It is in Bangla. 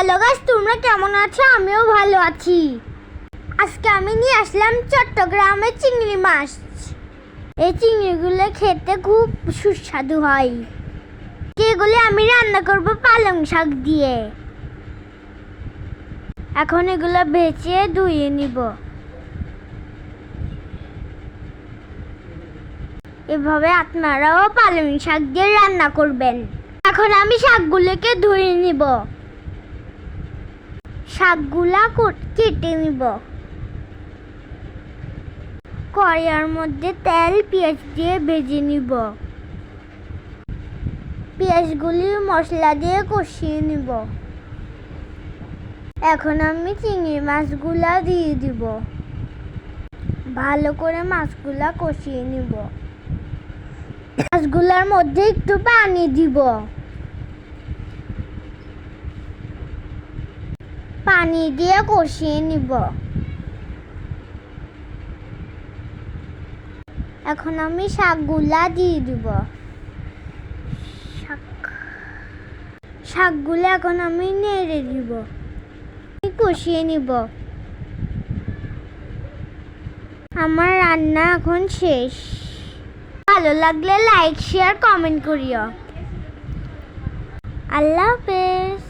হ্যালো গাইস, তোমরা কেমন আছো? আমিও ভালো আছি। আজকে আমি নিয়ে আসলাম চট্টগ্রামের চিংড়ি মাছ। এই চিংড়িগুলো খেতে খুব সুস্বাদু হয়। এগুলি আমি রান্না করব পালং শাক দিয়ে। এখন এগুলো ভেজে ধুয়ে নিব। এভাবে আপনারাও পালং শাক দিয়ে রান্না করবেন। এখন আমি শাকগুলোকে ধুয়ে নিব। শাকগুলা কেটে নিব। কড়াইয়ের মধ্যে তেল পেঁয়াজ দিয়ে ভেজে নিব। পেঁয়াজগুলি মশলা দিয়ে কষিয়ে নিব। এখন আমি চিংড়ি মাছগুলা দিয়ে দিব। ভালো করে মাছগুলা কষিয়ে নিব। মাছগুলার মধ্যে একটু পানি দিব। পানি দিয়ে কষিয়ে নিব। এখন আমি শাকগুলা দিয়ে দিব। শাকগুলো এখন আমি নেড়ে দিব। কষিয়ে নিব। আমার রান্না এখন শেষ। ভালো লাগলে লাইক শেয়ার কমেন্ট করিও। আল্লাহ হাফেজ।